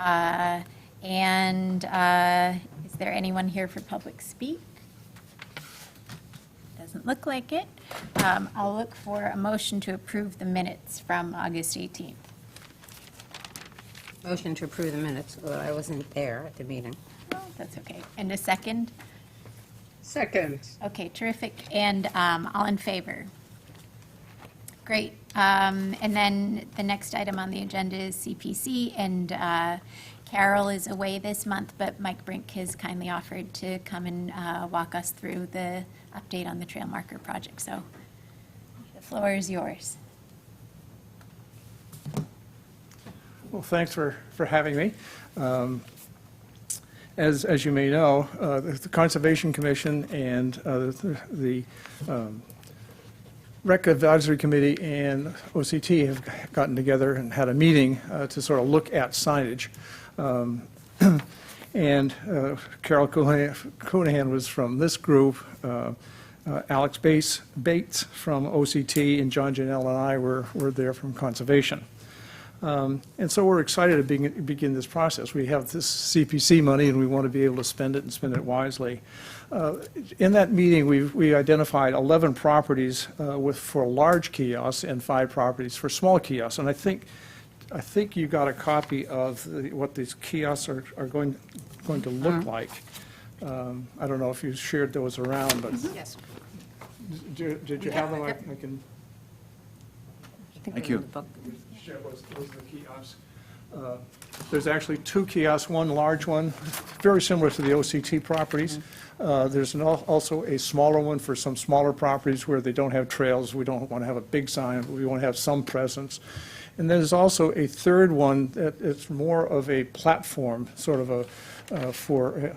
Is there anyone here for public speak? Doesn't look like it. I'll look for a motion to approve the minutes from August 18th. Motion to approve the minutes, although I wasn't there at the meeting. Oh, that's okay. And a second? Second. Okay, terrific. And all in favor? Great. And then the next item on the agenda is CPC, and Carol is away this month, but Mike Brink has kindly offered to come and walk us through the update on the trail marker project. So the floor is yours. Well, thanks for having me. As you may know, the Conservation Commission and the Rec Advisory Committee and OCT have gotten together and had a meeting to sort of look at signage. And Carol Conahan was from this group. Alex Bates from OCT, and John Janelle and I were there from Conservation. And so we're excited to begin this process. We have this CPC money, and we want to be able to spend it and spend it wisely. In that meeting, we identified 11 properties for large kiosks and 5 properties for small kiosks. And I think you got a copy of what these kiosks are going to look like. I don't know if you shared those around, but Yes. did you have them? I can Thank you. share those are the kiosks. There's actually 2 kiosks, one large one, very similar to the OCT properties. There's also a smaller one for some smaller properties where they don't have trails. We don't want to have a big sign, but we want to have some presence. And there's also a third one that it's more of a platform, sort of for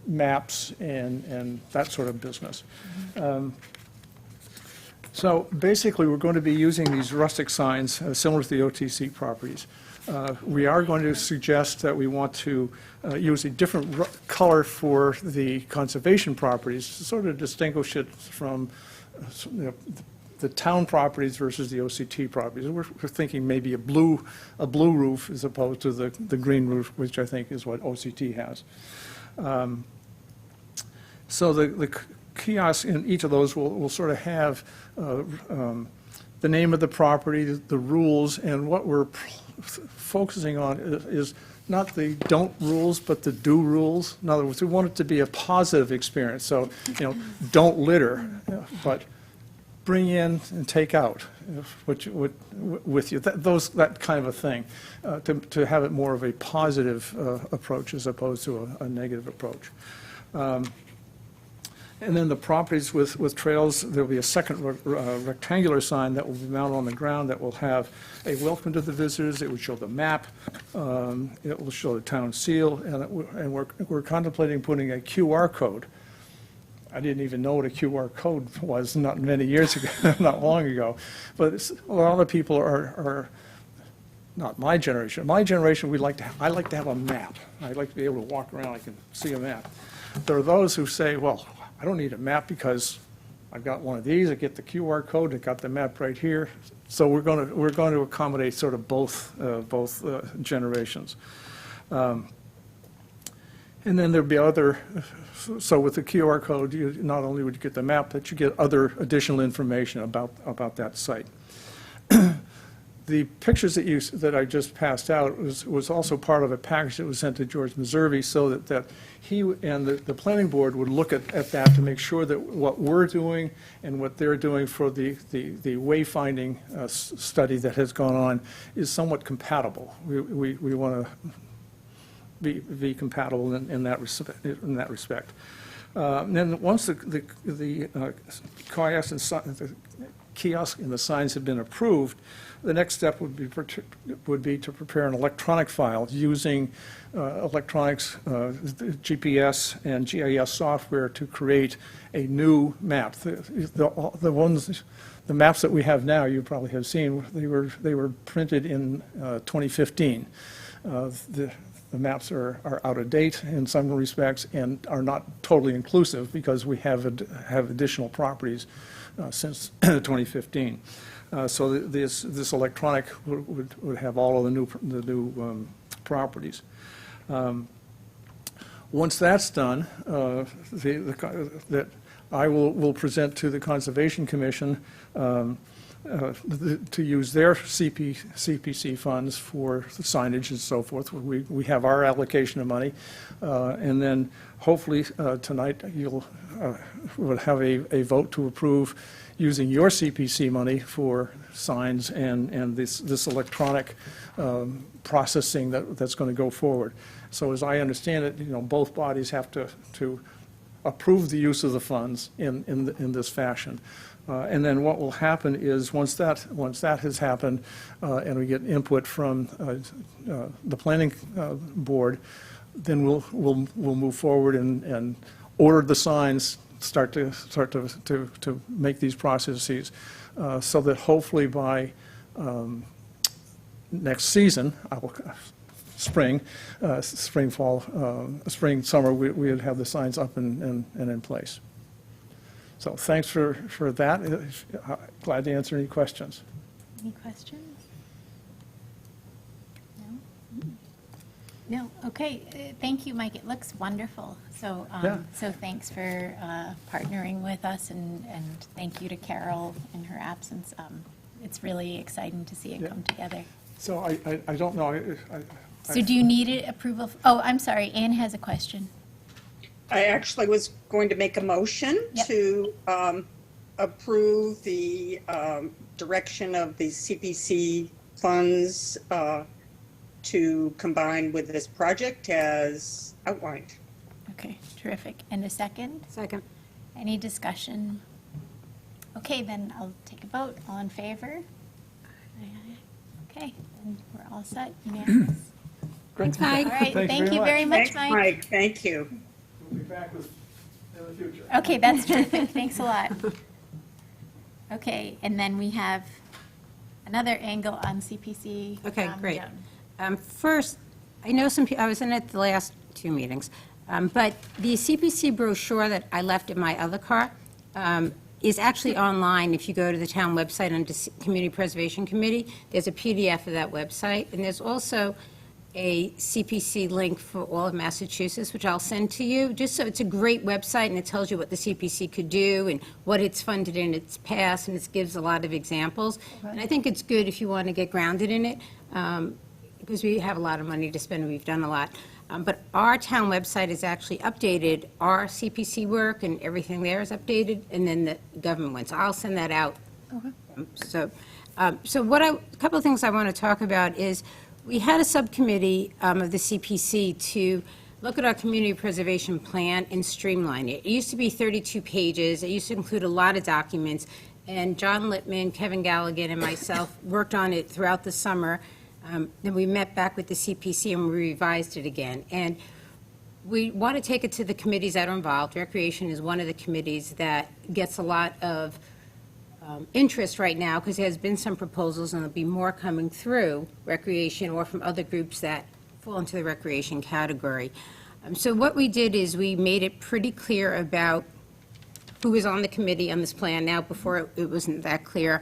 maps and that sort of business. So basically, we're going to be using these rustic signs similar to the OTC properties. We are going to suggest that we want to use a different color for the conservation properties to sort of distinguish it from the town properties versus the OCT properties. We're thinking maybe a blue roof as opposed to the green roof, which I think is what OCT has. So the kiosks in each of those will sort of have the name of the property, the rules, and what we're focusing on is not the don't rules, but the do rules. In other words, we want it to be a positive experience. So, don't litter, but bring in and take out with you. That kind of a thing, to have it more of a positive approach as opposed to a negative approach. And then the properties with trails, there'll be a second rectangular sign that will be mounted on the ground that will have a welcome to the visitors. It will show the map. It will show the town seal, and we're contemplating putting a QR code. I didn't even know what a QR code was not many years ago, not long ago. But a lot of people are not my generation. My generation, I like to have a map. I like to be able to walk around. I can see a map. There are those who say, well, I don't need a map because I've got one of these. I get the QR code. I got the map right here. So we're going to accommodate sort of both generations. And then there'll be other. So with the QR code, you not only would you get the map, but you get other additional information about that site. The pictures that I just passed out was also part of a package that was sent to George Meservey, so that he and the planning board would look at that to make sure that what we're doing and what they're doing for the wayfinding study that has gone on is somewhat compatible. We want to be compatible in that respect. And then once the kiosk and the signs have been approved, the next step would be to prepare an electronic file using electronics, GPS and GIS software to create a new map. The maps that we have now, you probably have seen, they were printed in 2015. The maps are out of date in some respects and are not totally inclusive because we have additional properties since 2015. So this electronic would have all of the new properties. Once that's done, that I will present to the Conservation Commission to use their CPC funds for signage and so forth. We have our allocation of money, and then hopefully tonight you'll will have a vote to approve using your CPC money for signs and this electronic processing that's going to go forward. So as I understand it, both bodies have to approve the use of the funds in this fashion. And then what will happen is, once that has happened, and we get input from the planning board, then we'll move forward and order the signs, start to make these processes, so that hopefully by next season, spring, fall, spring, summer, we would have the signs up and in place. So thanks for that. Glad to answer any questions. Any questions? No? No, okay, thank you, Mike, it looks wonderful. So, Yeah. so thanks for partnering with us, and thank you to Carol in her absence. It's really exciting to see it Yeah. come together. So I don't know. So do you need approval? Oh, I'm sorry, Anne has a question. I actually was going to make a motion Yep. to approve the direction of the CPC funds to combine with this project as outlined. Okay, terrific. And a second? Second. Any discussion? Okay, then I'll take a vote. All in favor? Aye, aye. Okay, then we're all set, unanimous. Thanks, Mike. All right, Thanks thank you very much, Thanks, Mike. Mike. Thank you. We'll be back with in the future. Okay, that's terrific. Thanks a lot. Okay, and then we have another angle on CPC. Okay, great. Joan. First, I know I was in at the last two meetings, but the CPC brochure that I left in my other car is actually online. If you go to the town website under Community Preservation Committee, there's a PDF of that website, and there's also a CPC link for all of Massachusetts, which I'll send to you, just so it's a great website, and it tells you what the CPC could do and what it's funded in its past, and it gives a lot of examples. And I think it's good if you want to get grounded in it, because we have a lot of money to spend, and we've done a lot. But our town website is actually updated, our CPC work and everything there is updated, and then the government one. So I'll send that out. So a couple of things I want to talk about is, we had a subcommittee of the CPC to look at our community preservation plan and streamline it. It used to be 32 pages. It used to include a lot of documents. And John Littman, Kevin Galligan, and myself worked on it throughout the summer. Then we met back with the CPC and we revised it again. And we want to take it to the committees that are involved. Recreation is one of the committees that gets a lot of interest right now, because there has been some proposals, and there'll be more coming through Recreation or from other groups that fall into the Recreation category. So what we did is we made it pretty clear about who was on the committee on this plan now, before it wasn't that clear,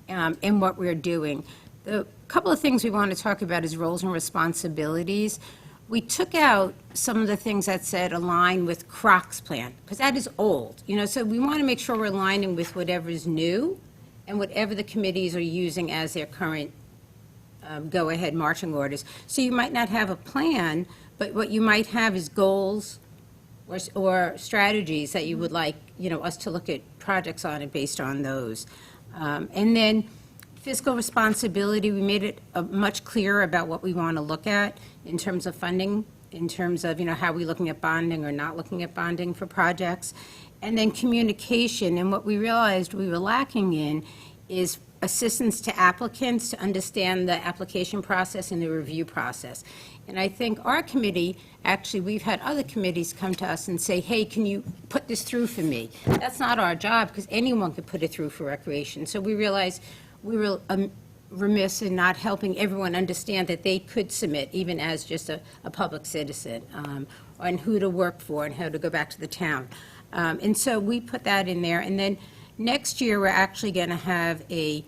and what we're doing. The couple of things we want to talk about is roles and responsibilities. We took out some of the things that said align with Croc's plan, because that is old, so we want to make sure we're aligning with whatever is new and whatever the committees are using as their current go-ahead marching orders. So you might not have a plan, but what you might have is goals or strategies that you would like, us to look at projects on and based on those. And then fiscal responsibility, we made it much clearer about what we want to look at in terms of funding, in terms of, how we're looking at bonding or not looking at bonding for projects. And then communication, and what we realized we were lacking in is assistance to applicants to understand the application process and the review process. And I think our committee, actually, we've had other committees come to us and say, hey, can you put this through for me? That's not our job, because anyone could put it through for recreation. So we realized we were remiss in not helping everyone understand that they could submit, even as just a public citizen, and who to work for and how to go back to the town. And so we put that in there. And then next year, we're actually going to have a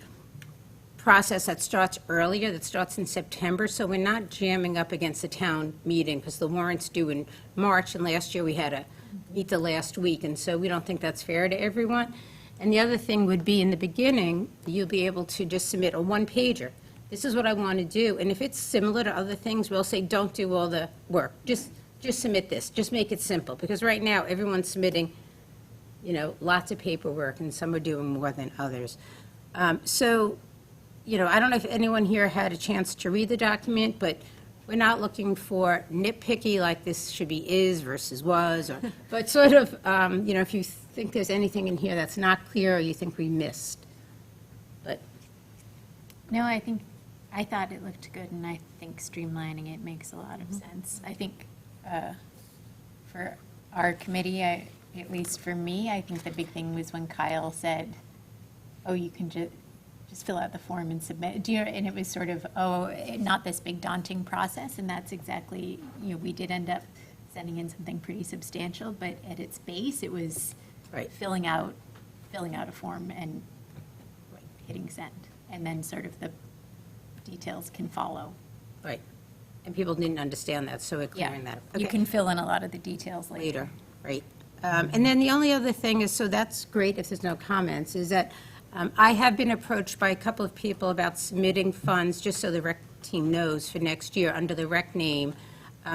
process that starts earlier, that starts in September, so we're not jamming up against the town meeting, because the warrant's due in March, and last year we had to meet the last week, and so we don't think that's fair to everyone. And the other thing would be, in the beginning, you'll be able to just submit a one-pager. This is what I want to do, and if it's similar to other things, we'll say, don't do all the work. Just submit this, just make it simple, because right now, everyone's submitting, lots of paperwork, and some are doing more than others. So, I don't know if anyone here had a chance to read the document, but we're not looking for nitpicky, like this should be is versus was, but sort of, if you think there's anything in here that's not clear or you think we missed. But, No, I thought it looked good, and I think streamlining it makes a lot of sense. I think for our committee, at least for me, I think the big thing was when Kyle said, oh, you can just fill out the form and submit. And it was sort of, not this big daunting process, and that's exactly, we did end up sending in something pretty substantial, but at its base, it was Right. filling out a form and hitting send, and then sort of the details can follow. right, and people didn't understand that, so we're clearing that. You Okay. can fill in a lot of the details later. Later, right. And then the only other thing is, so that's great if there's no comments, is that I have been approached by a couple of people about submitting funds, just so the rec team knows, for next year, under the rec name.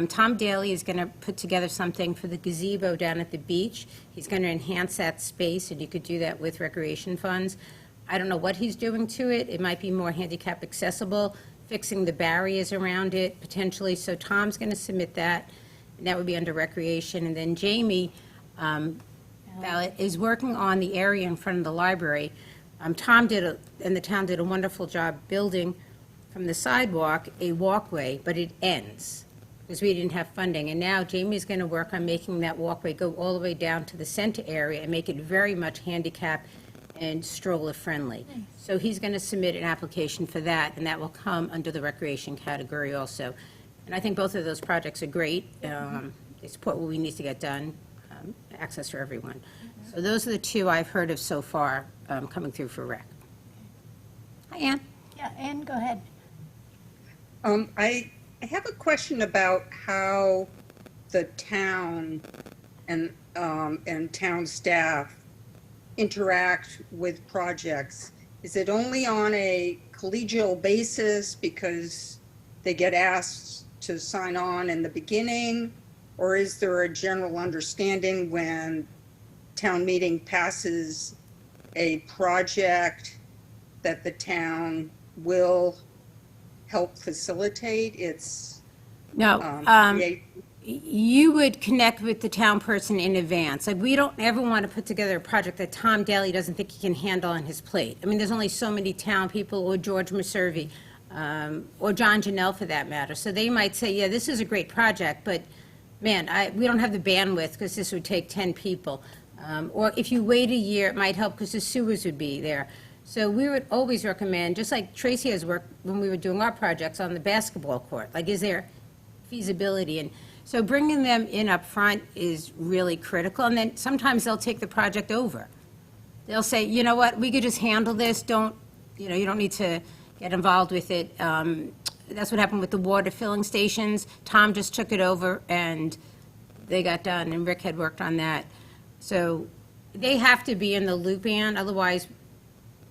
Tom Daly is going to put together something for the gazebo down at the beach. He's going to enhance that space, and you could do that with recreation funds. I don't know what he's doing to it. It might be more handicap accessible, fixing the barriers around it, potentially. So Tom's going to submit that, and that would be under recreation. And then Jamie Ballot is working on the area in front of the library. Tom and the town did a wonderful job building from the sidewalk a walkway, but it ends, because we didn't have funding. And now Jamie's going to work on making that walkway go all the way down to the center area and make it very much handicap and stroller-friendly. So he's going to submit an application for that, and that will come under the recreation category also. And I think both of those projects are great. They support what we need to get done, access for everyone. So those are the two I've heard of so far coming through for rec. Hi, Ann. Yeah, Anne, go ahead. I have a question about how the town and town staff interact with projects. Is it only on a collegial basis because they get asked to sign on in the beginning? Or is there a general understanding when town meeting passes a project that the town will help facilitate its No, create? you would connect with the town person in advance. Like, we don't ever want to put together a project that Tom Daly doesn't think he can handle on his plate. I mean, there's only so many town people, or George Maservi, or John Janelle for that matter. So they might say, yeah, this is a great project, but man, we don't have the bandwidth because this would take 10 people. Or if you wait a year, it might help because the sewers would be there. So we would always recommend, just like Tracy has worked when we were doing our projects on the basketball court, like, is there feasibility? And so bringing them in up front is really critical. And then sometimes they'll take the project over. They'll say, you know what, we could just handle this. You don't need to get involved with it. That's what happened with the water filling stations. Tom just took it over, and they got done, and Rick had worked on that. So they have to be in the loop, Ann, otherwise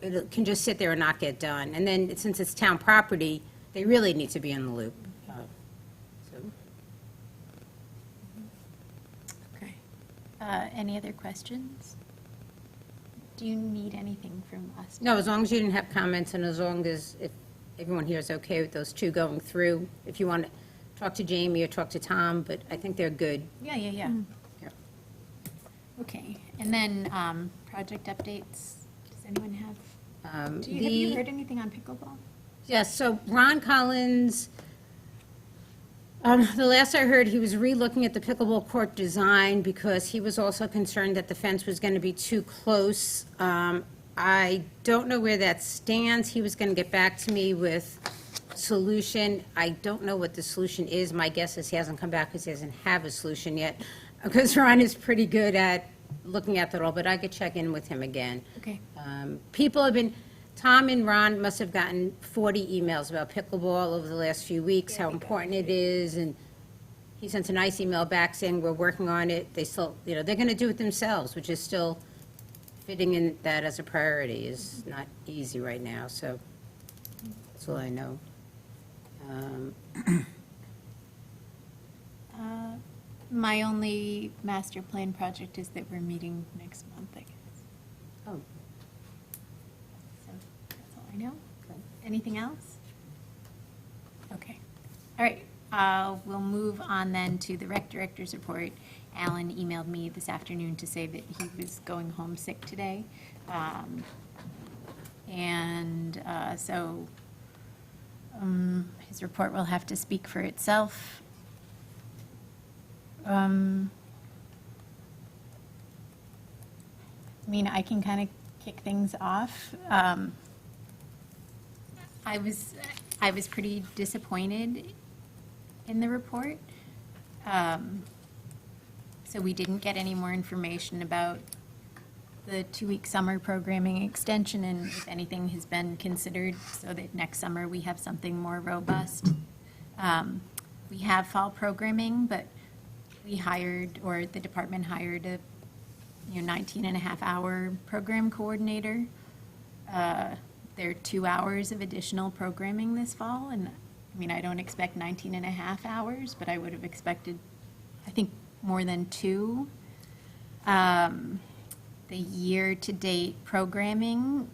it can just sit there and not get done. And then, since it's town property, they really need to be in the loop. So, Okay. Any other questions? Do you need anything from us? no, as long as you didn't have comments, and as long as, if everyone here is okay with those two going through, if you want to talk to Jamie or talk to Tom, but I think they're good. Yeah. Yeah. Okay, and then project updates. Does anyone have? Have you The- heard anything on pickleball? Yes, so Ron Collins, the last I heard, he was re-looking at the pickleball court design because he was also concerned that the fence was going to be too close. I don't know where that stands. He was going to get back to me with a solution. I don't know what the solution is. My guess is he hasn't come back because he doesn't have a solution yet, because Ron is pretty good at looking at that all, but I could check in with him again. Okay. People have been, Tom and Ron must have gotten 40 emails about pickleball over the last few weeks, how important it is, and he sent a nice email back saying, we're working on it. They still, they're going to do it themselves, which is still fitting in that as a priority is not easy right now, so that's all I know. My only master plan project is that we're meeting next month, I guess. Oh, So that's all I know. Anything else? Okay. All right. We'll move on then to the rec director's report. Alan emailed me this afternoon to say that he was going home sick today. So his report will have to speak for itself. I mean, I can kind of kick things off. I was pretty disappointed in the report. So we didn't get any more information about the 2-week summer programming extension and if anything has been considered so that next summer we have something more robust. We have fall programming, but we hired, or the department hired a 19-and-a-half-hour program coordinator. There are 2 hours of additional programming this fall, and I mean, I don't expect 19-and-a-half hours, but I would have expected, I think, more than 2. The year-to-date programming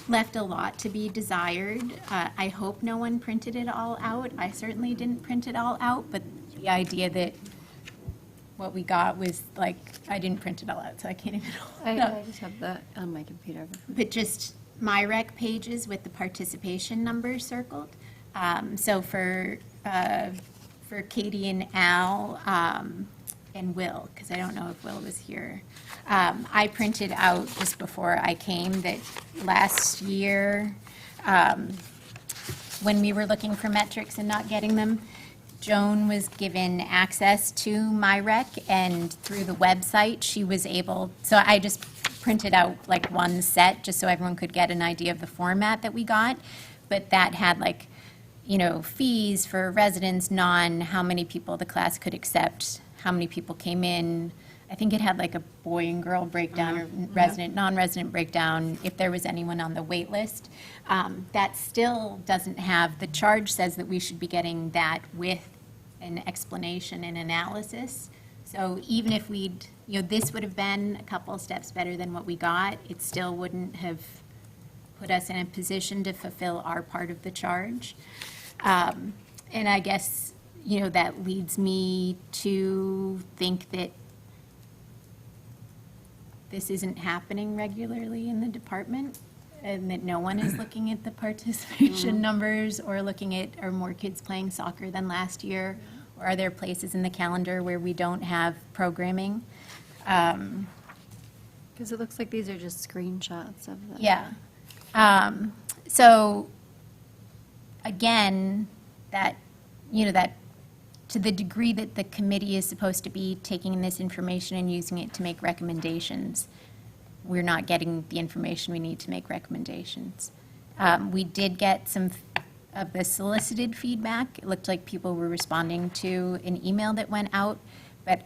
left a lot to be desired. I hope no one printed it all out. I certainly didn't print it all out, but the idea that what we got was like, I didn't print it all out, so I can't even hold it up. I just have that on my computer. But just my rec pages with the participation numbers circled. So for Katie and Al and Will, because I don't know if Will was here, I printed out just before I came that last year, when we were looking for metrics and not getting them, Joan was given access to MyRec, and through the website, she was able, so I just printed out like one set, just so everyone could get an idea of the format that we got, but that had like, fees for residents, how many people the class could accept, how many people came in. I think it had like a boy and girl breakdown, or resident, non-resident breakdown, if there was anyone on the wait list. That still doesn't have, the charge says that we should be getting that with an explanation and analysis. So even if we'd, this would have been a couple steps better than what we got, it still wouldn't have put us in a position to fulfill our part of the charge. And I guess, that leads me to think that this isn't happening regularly in the department, and that no one is looking at the participation numbers or looking at, are more kids playing soccer than last year? Or are there places in the calendar where we don't have programming? Because it looks like these are just screenshots of them. Yeah. So, again, that to the degree that the committee is supposed to be taking this information and using it to make recommendations, we're not getting the information we need to make recommendations. We did get some of the solicited feedback. It looked like people were responding to an email that went out, but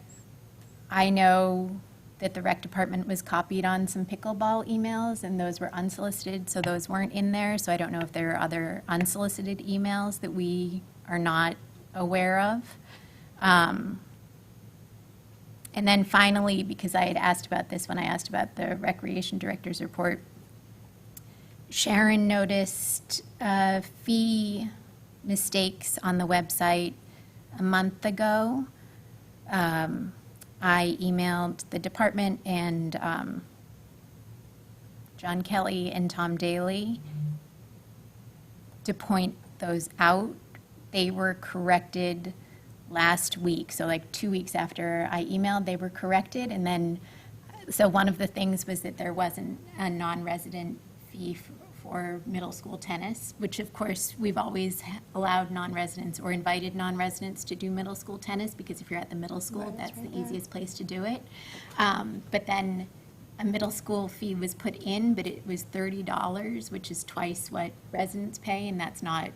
I know that the rec department was copied on some pickleball emails, and those were unsolicited, so those weren't in there. So I don't know if there are other unsolicited emails that we are not aware of. And then finally, because I had asked about this when I asked about the recreation director's report, Sharon noticed fee mistakes on the website a month ago. I emailed the department and John Kelly and Tom Daly to point those out. They were corrected last week, so like 2 weeks after I emailed, they were corrected. And then, so one of the things was that there wasn't a non-resident fee for middle school tennis, which of course we've always allowed non-residents or invited non-residents to do middle school tennis, because if you're at the middle school, that's the easiest place to do it. But then a middle school fee was put in, but it was $30, which is twice what residents pay, and that's not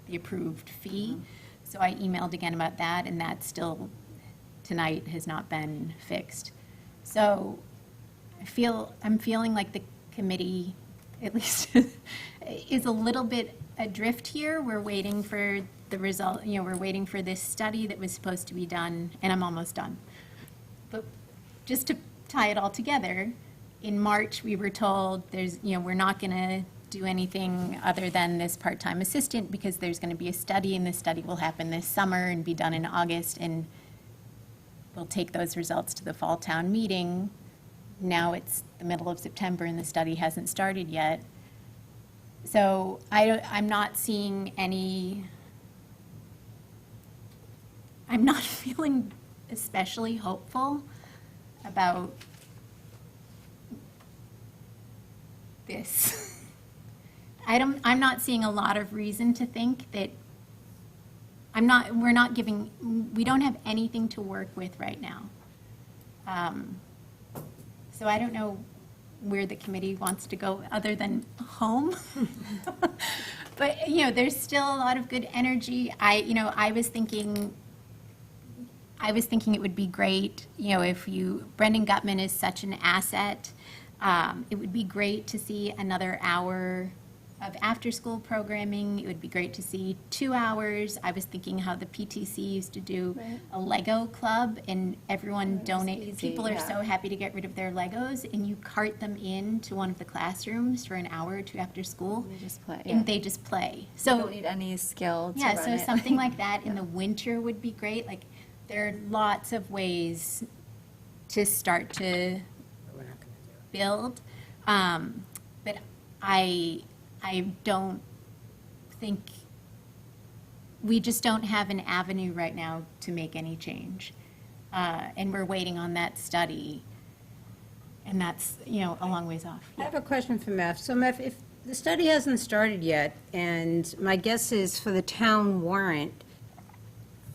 the approved fee. So I emailed again about that, and that still, tonight, has not been fixed. So I'm feeling like the committee, at least, is a little bit adrift here. We're waiting for the result, we're waiting for this study that was supposed to be done, and I'm almost done. But just to tie it all together, in March, we were told we're not going to do anything other than this part-time assistant because there's going to be a study, and the study will happen this summer and be done in August, and we'll take those results to the fall town meeting. Now it's the middle of September and the study hasn't started yet. So I'm not seeing any, I'm not feeling especially hopeful about this. I'm not seeing a lot of reason to think that we don't have anything to work with right now. So I don't know where the committee wants to go other than home. But, there's still a lot of good energy. I was thinking it would be great, if Brendan Gutman is such an asset. It would be great to see another hour of after-school programming. It would be great to see 2 hours. I was thinking how the PTC used to do a Lego club, and everyone donated. People are so happy to get rid of their Legos, and you cart them into one of the classrooms for an hour or two after school. They just play. And they just play. You So don't need any skill to yeah, run so it. something like that in the winter would be great. Like, there are lots of ways to start to build. But I don't think, we just don't have an avenue right now to make any change. And we're waiting on that study. And that's, a long ways off. I have a question for Meph. So Meph, if the study hasn't started yet, and my guess is for the town warrant,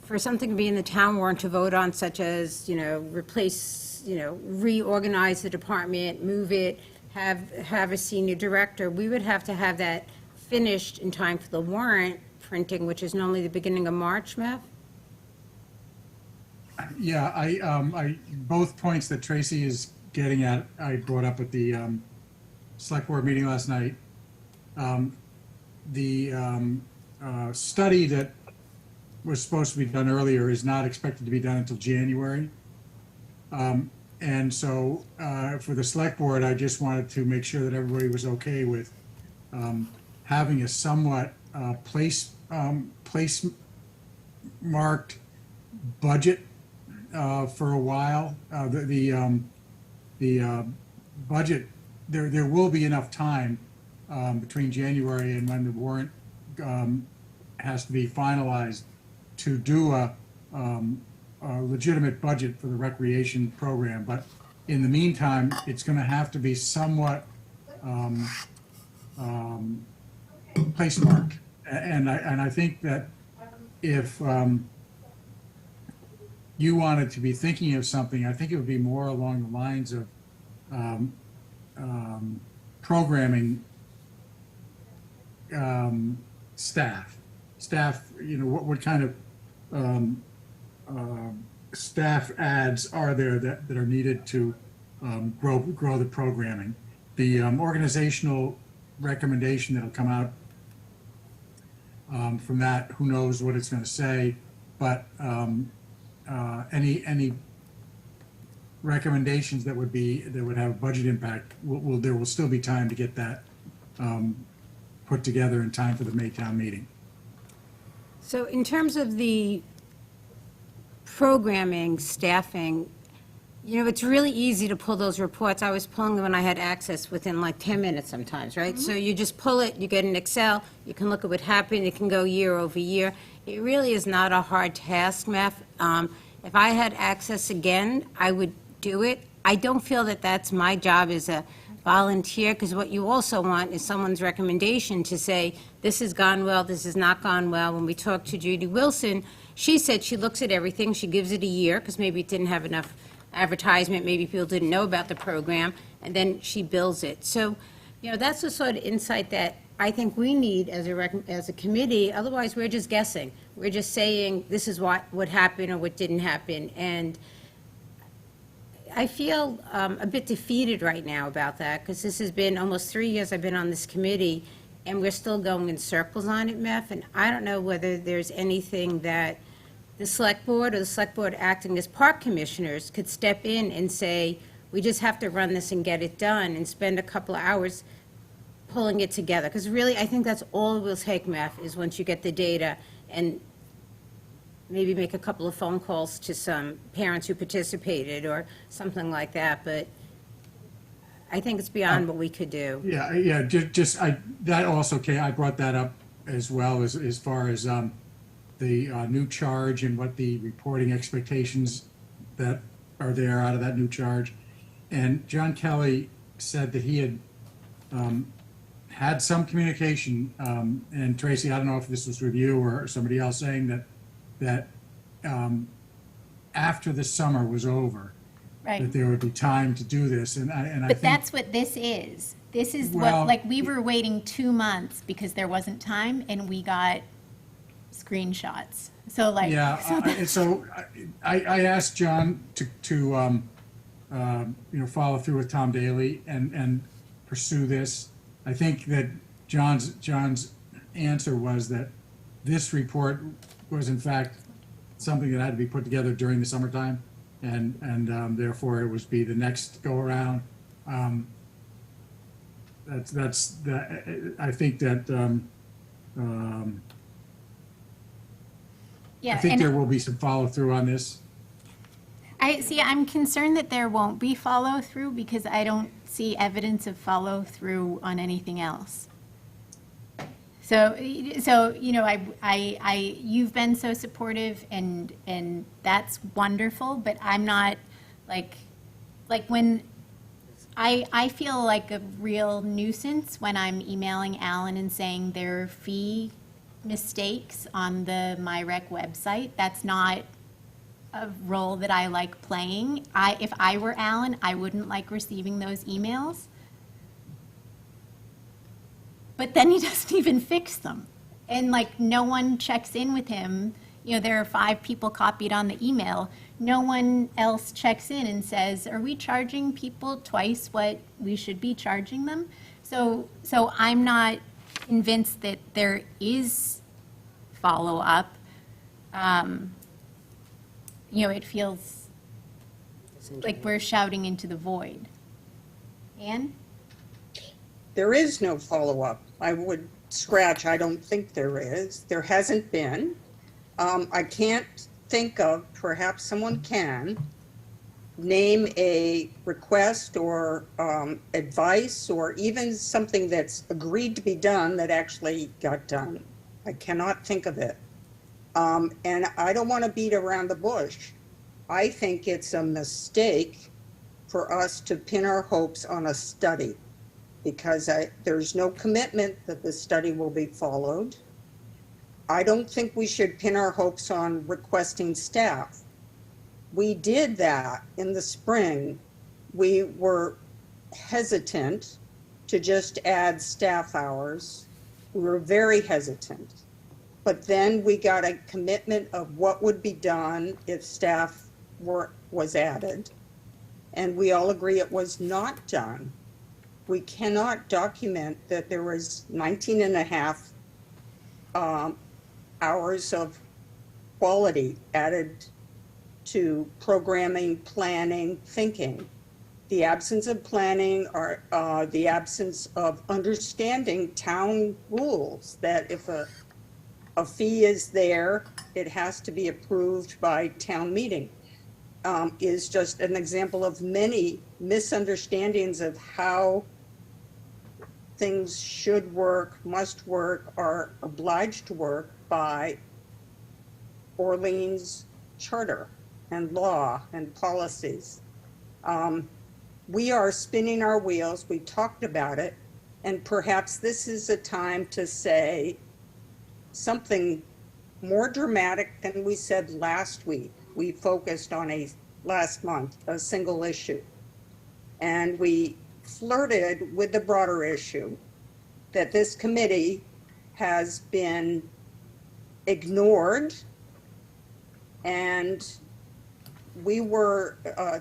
for something to be in the town warrant to vote on, such as, replace, reorganize the department, move it, have a senior director, we would have to have that finished in time for the warrant printing, which is normally the beginning of March, Meph? Yeah, both points that Tracy is getting at, I brought up at the select board meeting last night. The study that was supposed to be done earlier is not expected to be done until January. And so for the select board, I just wanted to make sure that everybody was okay with having a somewhat place marked budget for a while. The budget, there will be enough time between January and when the warrant has to be finalized to do a legitimate budget for the recreation program. But in the meantime, it's going to have to be somewhat place marked. And I think that if you wanted to be thinking of something, I think it would be more along the lines of programming staff, what kind of staff ads are there that are needed to grow the programming. The organizational recommendation that'll come out from that, who knows what it's going to say, but any recommendations that would have a budget impact, there will still be time to get that put together in time for the Maytown meeting. So in terms of the programming, staffing, it's really easy to pull those reports. I was pulling them when I had access within like 10 minutes sometimes, right? So you just pull it, you get an Excel, you can look at what happened, it can go year over year. It really is not a hard task, Meph. If I had access again, I would do it. I don't feel that that's my job as a volunteer, because what you also want is someone's recommendation to say, this has gone well, this has not gone well. When we talked to Judy Wilson, she said she looks at everything, she gives it a year, because maybe it didn't have enough advertisement, maybe people didn't know about the program, and then she bills it. So, that's the sort of insight that I think we need as as a committee. Otherwise, we're just guessing. We're just saying this is what happened or what didn't happen. And I feel a bit defeated right now about that, because this has been almost 3 years I've been on this committee, and we're still going in circles on it, Meth. And I don't know whether there's anything that the select board or the select board acting as park commissioners could step in and say, we just have to run this and get it done, and spend a couple of hours pulling it together. Because really, I think that's all it will take, Meth, is once you get the data, and maybe make a couple of phone calls to some parents who participated or something like that. But I think it's beyond what we could do. Yeah, that also, Kay, I brought that up as well, as far as the new charge and what the reporting expectations that are there out of that new charge. And John Kelly said that he had had some communication, and Tracy, I don't know if this was with you or somebody else, saying that after the summer was over, Right. that there would be time to do this, and I But think that's what this is. This is Well- what, like, we were waiting 2 months because there wasn't time, and we got screenshots. So like, Yeah, I asked John to follow through with Tom Daly and pursue this. I think that John's answer was that this report was in fact something that had to be put together during the summertime, and therefore it would be the next go around. I think that. yeah, I think and there will be some follow through on this. I'm concerned that there won't be follow through because I don't see evidence of follow through on anything else. So, you've been so supportive, and that's wonderful, but I'm not, like when, I feel like a real nuisance when I'm emailing Alan and saying there are fee mistakes on the MyRec website. That's not a role that I like playing. If I were Alan, I wouldn't like receiving those emails. But then he doesn't even fix them. And like, no one checks in with him. There are 5 people copied on the email. No one else checks in and says, are we charging people twice what we should be charging them? So I'm not convinced that there is follow-up. It feels like we're shouting into the void. Anne? There is no follow-up. I would scratch, I don't think there is. There hasn't been. I can't think of, perhaps someone can, name a request or advice or even something that's agreed to be done that actually got done. I cannot think of it. And I don't want to beat around the bush. I think it's a mistake for us to pin our hopes on a study, because there's no commitment that the study will be followed. I don't think we should pin our hopes on requesting staff. We did that in the spring. We were hesitant to just add staff hours. We were very hesitant. But then we got a commitment of what would be done if staff was added. And we all agree it was not done. We cannot document that there was 19 and a half hours of quality added to programming, planning, thinking. The absence of planning or the absence of understanding town rules, that if a fee is there, it has to be approved by town meeting, is just an example of many misunderstandings of how things should work, must work, are obliged to work by Orleans charter and law and policies. We are spinning our wheels. We talked about it, and perhaps this is a time to say something more dramatic than we said last week. We focused on a last month, a single issue. And we flirted with the broader issue that this committee has been ignored, and we were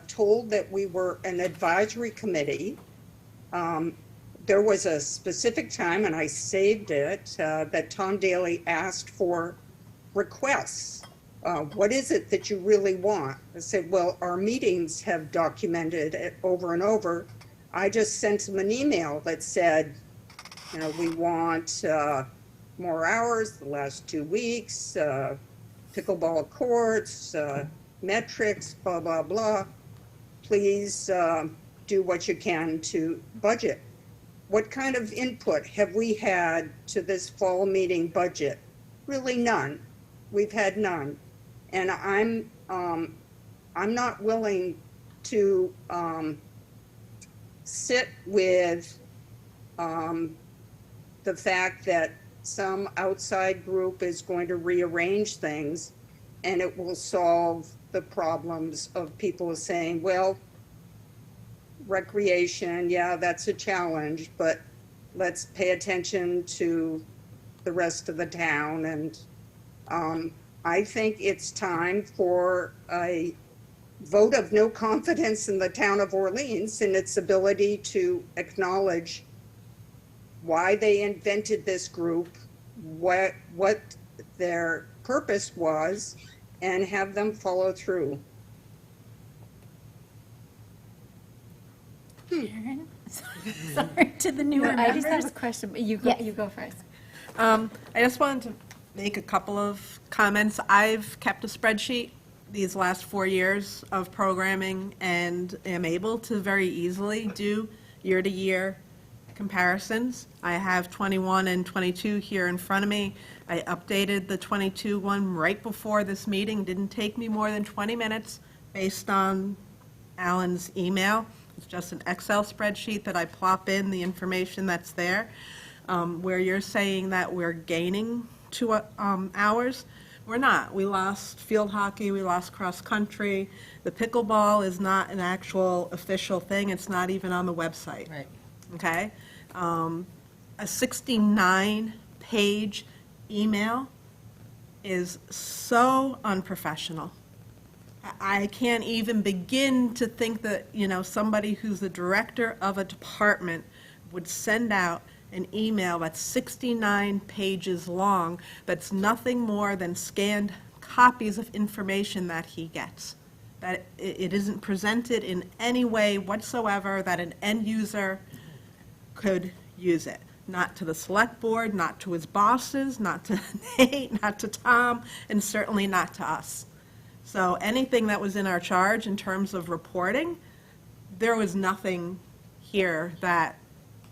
told that we were an advisory committee. There was a specific time, and I saved it, that Tom Daly asked for requests. What is it that you really want? I said, well, our meetings have documented it over and over. I just sent him an email that said, you know, we want more hours the last 2 weeks, pickleball courts, metrics, blah, blah, blah. Please do what you can to budget. What kind of input have we had to this fall meeting budget? Really none. We've had none. And I'm not willing to sit with the fact that some outside group is going to rearrange things and it will solve the problems of people saying, well, recreation, yeah, that's a challenge, but let's pay attention to the rest of the town. And I think it's time for a vote of no confidence in the town of Orleans and its ability to acknowledge why they invented this group, what their purpose was, and have them follow through. Sharon? Sorry, to the newer I just have members. a question, but you Yes. go first. I just wanted to make a couple of comments. I've kept a spreadsheet these last 4 years of programming and am able to very easily do year-to-year comparisons. I have 21 and 22 here in front of me. I updated the 22 one right before this meeting. Didn't take me more than 20 minutes based on Alan's email. It's just an Excel spreadsheet that I plop in the information that's there. Where you're saying that we're gaining 2 hours, we're not. We lost field hockey, we lost cross country. The pickleball is not an actual official thing. It's not even on the website. Right. Okay? A 69-page email is so unprofessional. I can't even begin to think that, you know, somebody who's the director of a department would send out an email that's 69 pages long, that's nothing more than scanned copies of information that he gets. That it isn't presented in any way whatsoever that an end user could use it. Not to the select board, not to his bosses, not to Nate, not to Tom, and certainly not to us. So anything that was in our charge in terms of reporting, there was nothing here that,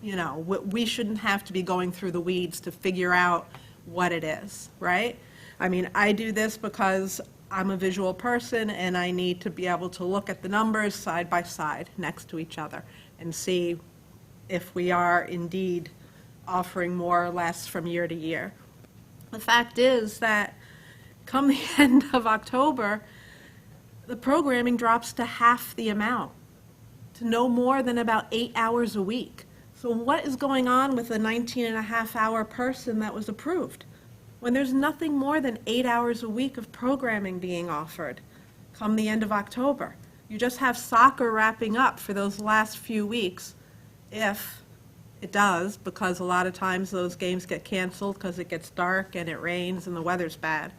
you know, we shouldn't have to be going through the weeds to figure out what it is, right? I mean, I do this because I'm a visual person and I need to be able to look at the numbers side by side next to each other and see if we are indeed offering more or less from year to year. The fact is that come the end of October, the programming drops to half the amount, to no more than about 8 hours a week. So what is going on with the 19-and-a-half-hour person that was approved when there's nothing more than 8 hours a week of programming being offered come the end of October? You just have soccer wrapping up for those last few weeks, if it does, because a lot of times those games get canceled because it gets dark and it rains and the weather's bad.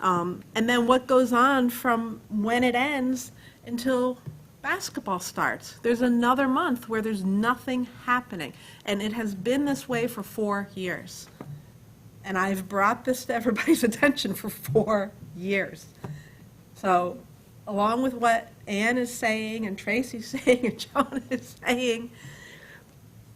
And then what goes on from when it ends until basketball starts? There's another month where there's nothing happening. And it has been this way for 4 years. And I've brought this to everybody's attention for 4 years. So along with what Ann is saying and Tracy's saying and Joan is saying,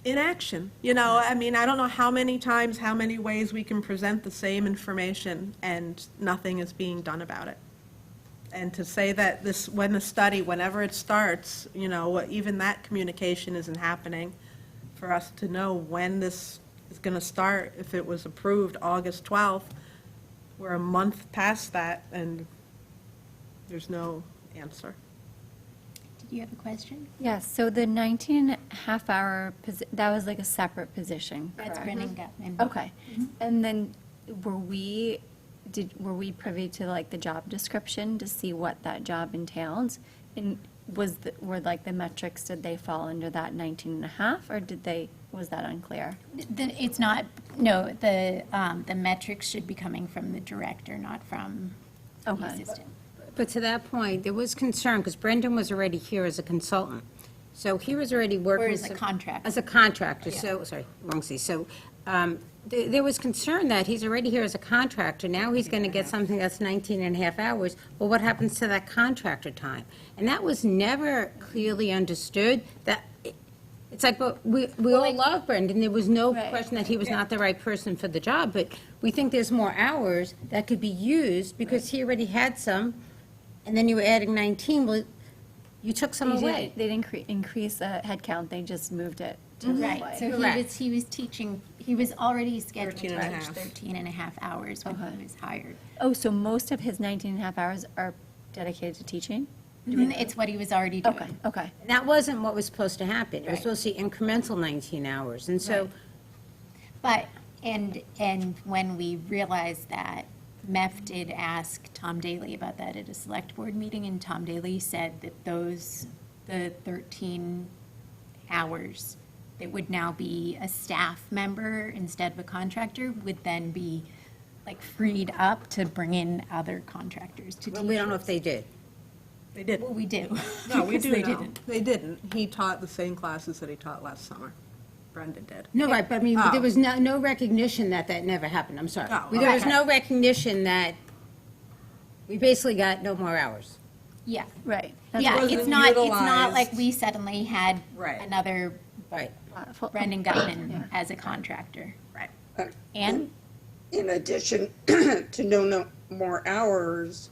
inaction. You know, I mean, I don't know how many times, how many ways we can present the same information and nothing is being done about it. And to say that this, when the study, whenever it starts, you know, even that communication isn't happening for us to know when this is going to start. If it was approved August 12th, we're a month past that and there's no answer. do you have a question? Yes, so the 19 and a half hour, that was like a separate position, That's correct? Brennan Gutman. Okay. And then were we privy to like the job description to see what that job entailed? And were like the metrics, did they fall under that 19 and a half, or was that unclear? It's not, no, the metrics should be coming from the director, not from the Okay. assistant. But to that point, there was concern, because Brendan was already here as a consultant. So he was already working. Or as a some- contractor. As a contractor, so, sorry, wrong C. So there was concern that he's already here as a contractor, now he's going to get something that's 19 and a half hours. Well, what happens to that contractor time? And that was never clearly understood, that, it's like, but we all love Brendan, there was no Right. question that he was not the right person for the job, but we think there's more hours that could be used, because he already had some, and then you were adding 19, well, you took some away. They didn't increase the headcount, they just moved it to Right, display. so Correct. he was teaching, he was already scheduled 13 to and a teach half. 13 and a half hours when Okay. he was hired. Oh, so most of his 19 and a half hours are dedicated to teaching? It's what he was already doing. Okay, okay. And that wasn't what was supposed to happen. It was Right. supposed to be incremental 19 hours, and so, But, and when we realized that, MEF did ask Tom Daly about that at a select board meeting, and Tom Daly said that the 13 hours that would now be a staff member instead of a contractor would then be like freed up to bring in other contractors to teach. well, we don't know if they did. They did. Well, we do. No, we Because do they know. didn't. They didn't. He taught the same classes that he taught last summer. Brenda did. No, right, but I mean, Oh. there was no recognition that that never happened, I'm sorry. Oh, There was okay. no recognition that we basically got no more hours. Yeah. Right. Yeah, wasn't it's not utilized. like we suddenly had Right. another Right. Brendan Gutman as a contractor. Right. And, In addition to no more hours,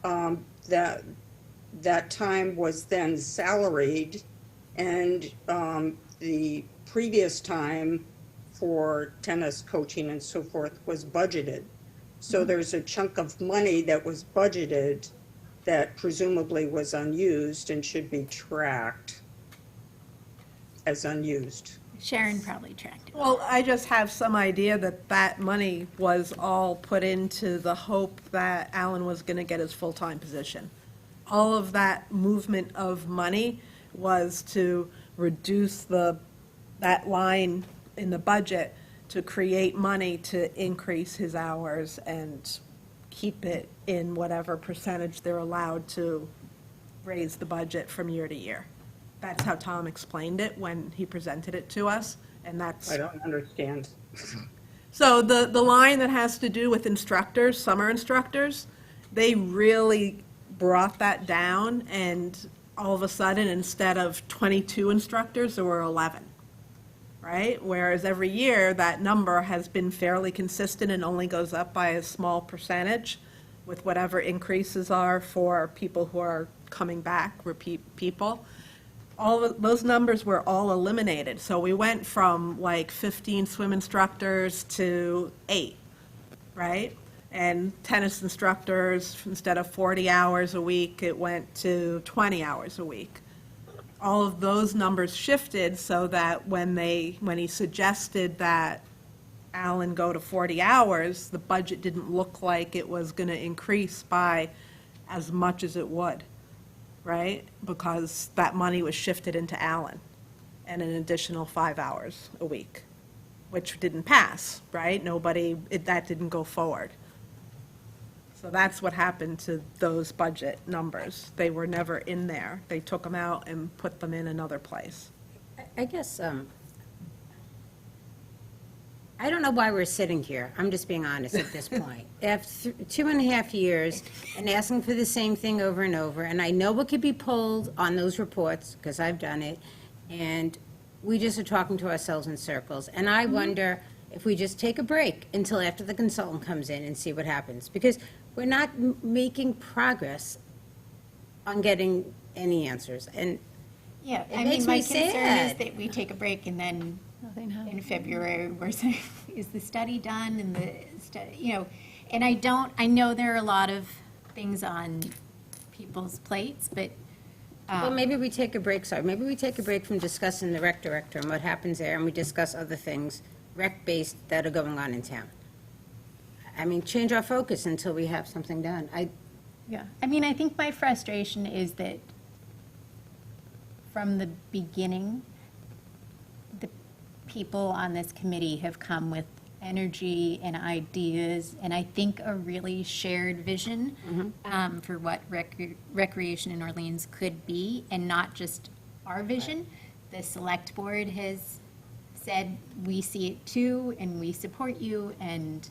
that time was then salaried, and the previous time for tennis coaching and so forth was budgeted. So there's a chunk of money that was budgeted that presumably was unused and should be tracked as unused. Sharon probably tracked it. Well, I just have some idea that that money was all put into the hope that Alan was going to get his full-time position. All of that movement of money was to reduce that line in the budget to create money to increase his hours and keep it in whatever percentage they're allowed to raise the budget from year to year. That's how Tom explained it when he presented it to us, and that's. I don't understand. So the line that has to do with instructors, summer instructors, they really brought that down, and all of a sudden, instead of 22 instructors, there were 11, right? Whereas every year, that number has been fairly consistent and only goes up by a small percentage with whatever increases are for people who are coming back, repeat people. All of those numbers were all eliminated. So we went from like 15 swim instructors to 8, right? And tennis instructors, instead of 40 hours a week, it went to 20 hours a week. All of those numbers shifted so that when he suggested that Alan go to 40 hours, the budget didn't look like it was going to increase by as much as it would, right? Because that money was shifted into Alan and an additional 5 hours a week, which didn't pass, right? That didn't go forward. So that's what happened to those budget numbers. They were never in there. They took them out and put them in another place. I guess, I don't know why we're sitting here, I'm just being honest at this point. After 2.5 years and asking for the same thing over and over, and I know what could be pulled on those reports, because I've done it, and we just are talking to ourselves in circles. And I wonder if we just take a break until after the consultant comes in and see what happens, because we're not making progress on getting any ansurs. And Yeah, It I makes mean, my me concern is sad. that we take a break and then Nothing happened. in February, we're saying, is the study done? And the study, and I know there are a lot of things on people's plates, but Well, maybe we take a break, sorry, maybe we take a break from discussing the rec director and what happens there, and we discuss other things, rec-based, that are going on in town. I mean, change our focus until we have something done. Yeah, I mean, I think my frustration is that from the beginning, the people on this committee have come with energy and ideas, and I think a really shared vision for what recreation in Orleans could be, and not just our vision. The select board has said, we see it too, and we support you, and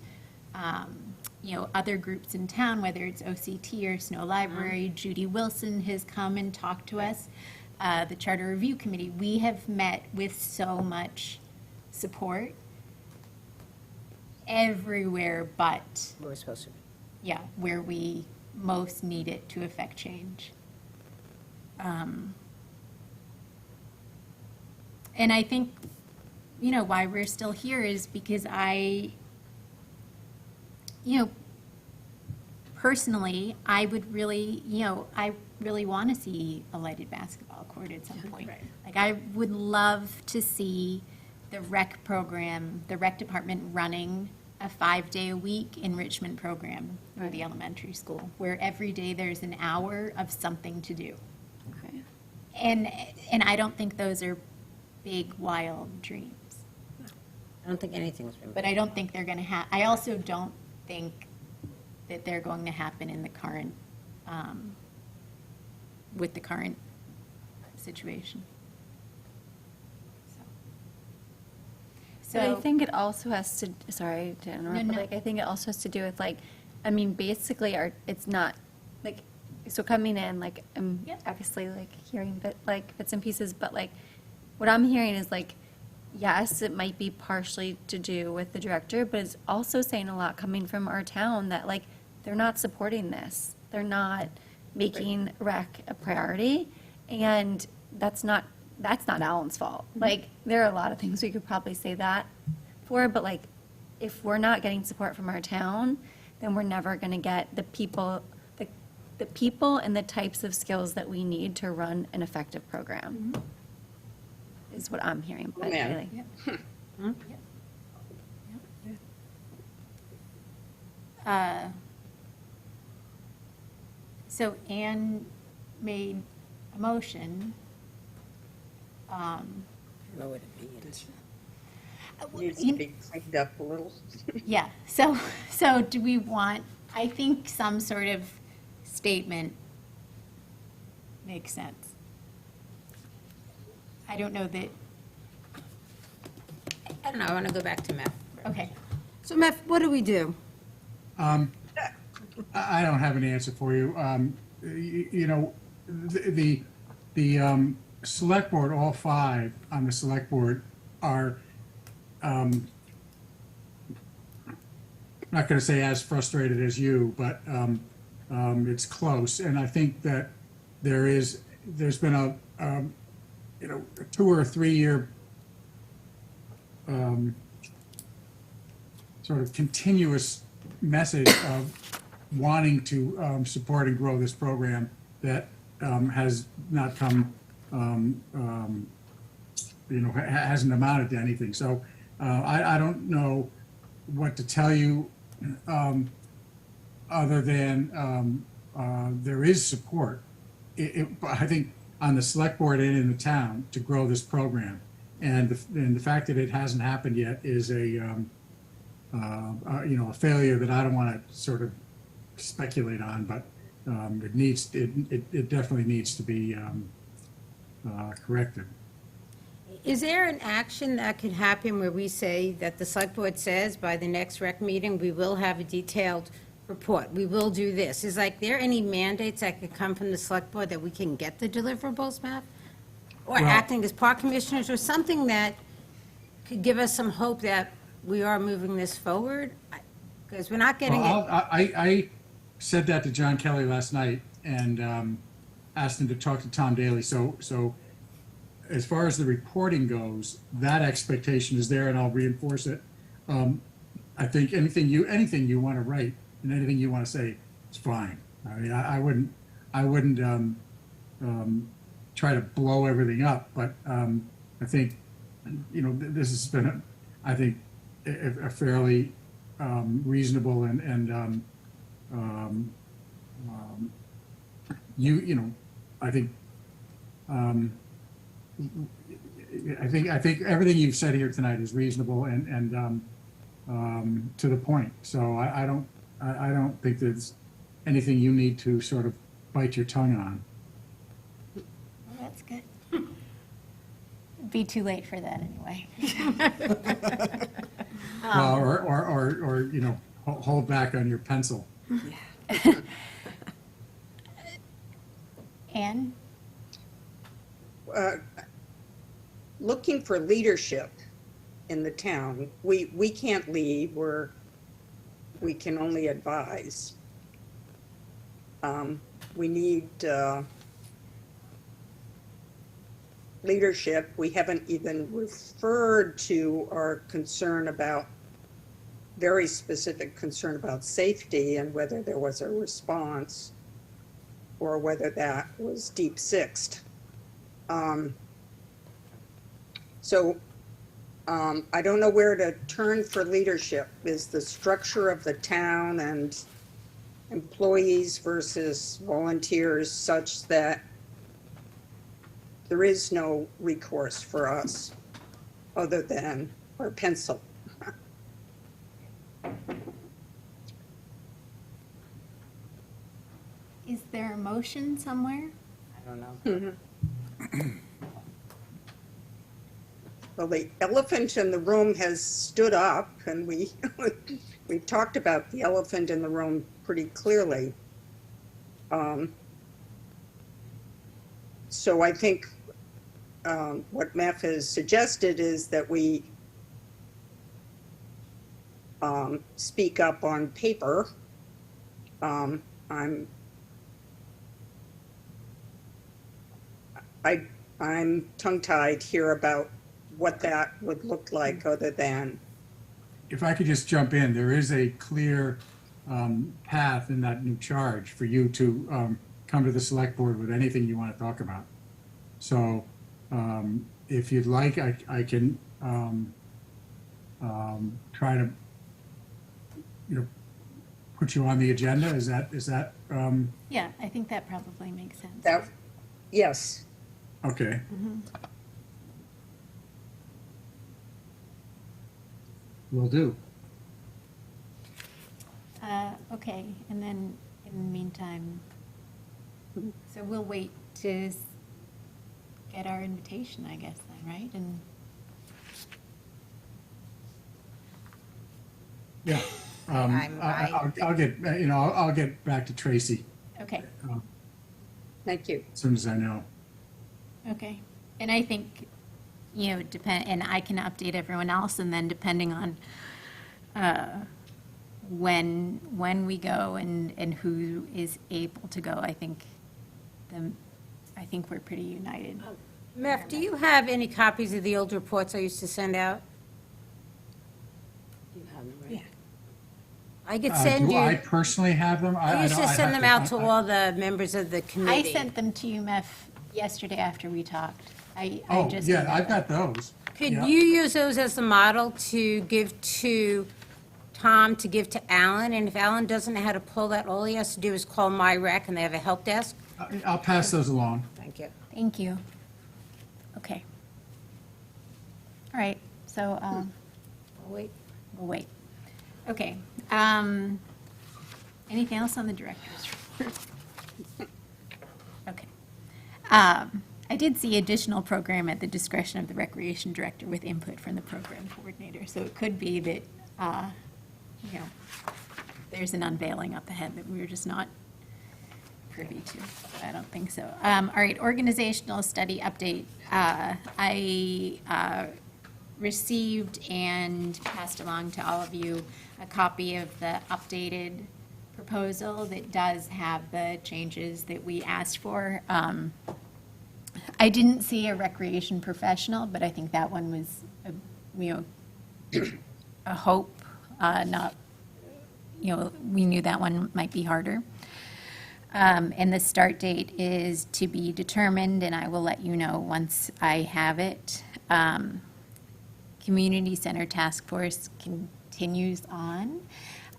other groups in town, whether it's OCT or Snow Library, Judy Wilson has come and talked to us. The Charter Review Committee, we have met with so much support everywhere but, We're supposed to. yeah, where we most need it to affect change. And I think, why we're still here is because personally, I would really, I really want to see a lighted basketball court at some point. Like, I would love to see the rec program, the rec department running a 5-day-a-week enrichment program for the elementary school, where every day there's an hour of something to do. Okay. And I don't think those are big, wild dreams. I don't think anything's been. But I don't think they're going to I also don't think that they're going to happen in the current, with the current situation. But I So, think it also has to, sorry to interrupt, No, but no. like, I think it also has to do with like, I mean, basically it's not, like, so coming in, like, I'm Yep. obviously like hearing bits and pieces, but like, what I'm hearing is like, yes, it might be partially to do with the director, but it's also saying a lot coming from our town that like, they're not supporting this. They're not making rec a priority, and that's not Alan's fault. Like, there are a lot of things we could probably say that for, but like, if we're not getting support from our town, then we're never gonna get the people and the types of skills that we need to run an effective program, is what I'm hearing. But man. really- so Anne made a motion. I don't know what it means. Needs to be cleaned up a little. Yeah, so do we want, I think some sort of statement makes sense. I don't know that, I don't know, I want to go back to Matt. okay. So Matt, what do we do? I don't have an answer for you. The select board, all 5 on the select board are, not going to say as frustrated as you, but it's close. And I think that there's been a 2 or 3 year sort of continuous message of wanting to support and grow this program that has not come, hasn't amounted to anything. So I don't know what to tell you other than there is support. I think on the select board and in the town to grow this program, and the fact that it hasn't happened yet is a failure that I don't want to sort of speculate on, but it definitely needs to be corrected. Is there an action that could happen where we say that the select board says by the next rec meeting, we will have a detailed report, we will do this? Is there any mandates that could come from the select board that we can get the deliverables, Matt? Or Well- acting as park commissioners, or something that could give us some hope that we are moving this forward? Because we're not getting Well, it. I said that to John Kelly last night and asked him to talk to Tom Daly. So as far as the reporting goes, that expectation is there, and I'll reinforce it. I think anything you want to write and anything you want to say is fine. I mean, I wouldn't try to blow everything up, but I think, this has been, I think, a fairly reasonable and I think I think everything you've said here tonight is reasonable and to the point. So I don't think there's anything you need to sort of bite your tongue on. Well, that's good. Be too late for that anyway. Well, or hold back on your pencil. Anne? Looking for leadership in the town. We can't lead, we can only advise. We need leadership. We haven't even referred to our concern about, very specific concern about safety and whether there was a response or whether that was deep sixed. So I don't know where to turn for leadership. Is the structure of the town and employees versus volunteers such that there is no recourse for us other than our pencil? Is there a motion somewhere? I don't know. Well, the elephant in the room has stood up, and we've talked about the elephant in the room pretty clearly. So I think what MEF has suggested is that we speak up on paper. I'm tongue-tied here about what that would look like other than, If I could just jump in, there is a clear path in that new charge for you to come to the select board with anything you want to talk about. So if you'd like, I can try to, put you on the agenda. Is that Yeah, I think that probably makes sense. that, yes. okay? Will do. Okay, and then in the meantime, so we'll wait to get our invitation, I guess, then, right? And Yeah. I'll get I'll get back to Tracy okay, Thank you. as soon as I know. okay. And I think, and I can update everyone else, and then depending on when we go and who is able to go, I think we're pretty united. Meph, do you have any copies of the old reports I used to send out? You have them, right? Yeah. I could send Do you, I personally have them? I used don't- to I'd send have them out to I- all the members of the I committee. sent them to you, Meph, yesterday after we talked. I Oh, just yeah, emailed I've them. got those. Could Yeah. you use those as the model to give to Tom, to give to Alan? And if Alan doesn't know how to pull that, all he has to do is call my rec, and they have a help desk. I'll pass those along. Thank you. Thank you. Okay. All right, so I'll wait. we'll wait. Okay. Anything else on the director's report? Okay. I did see additional program at the discretion of the recreation director with input from the program coordinator. So it could be that, there's an unveiling up ahead that we were just not privy to. I don't think so. All right, organizational study update. I received and passed along to all of you a copy of the updated proposal that does have the changes that we asked for. I didn't see a recreation professional, but I think that one was, a hope, not, we knew that one might be harder. And the start date is to be determined, and I will let you know once I have it. Community Center Task Force continues on.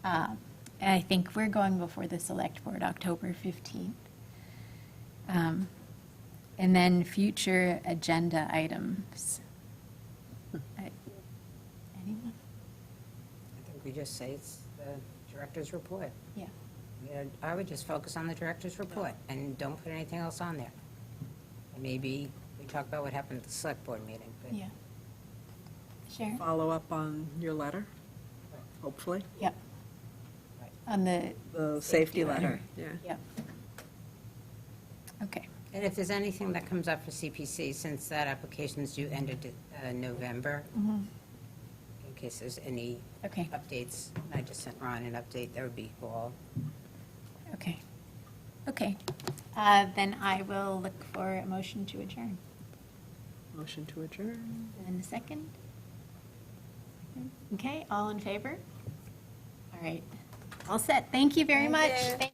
And I think we're going before the Select Board, October 15th. And then future agenda items. Anyone? I think we just say it's the director's report. Yeah. Yeah, I would just focus on the director's report and don't put anything else on there. And maybe we talk about what happened at the select board meeting, but Yeah. Sharon? Follow up on your letter, hopefully, Yep. On the, the safety letter, yeah. yep. Okay. And if there's anything that comes up for CPC, since that application's due end of November, in case there's any Okay. updates, I just sent Ron an update, that would be cool. Okay. Okay. Then I will look for a motion to adjourn. Motion to adjourn. And a second? Okay, all in favor? All right. All set. Thank you very much. you. Thank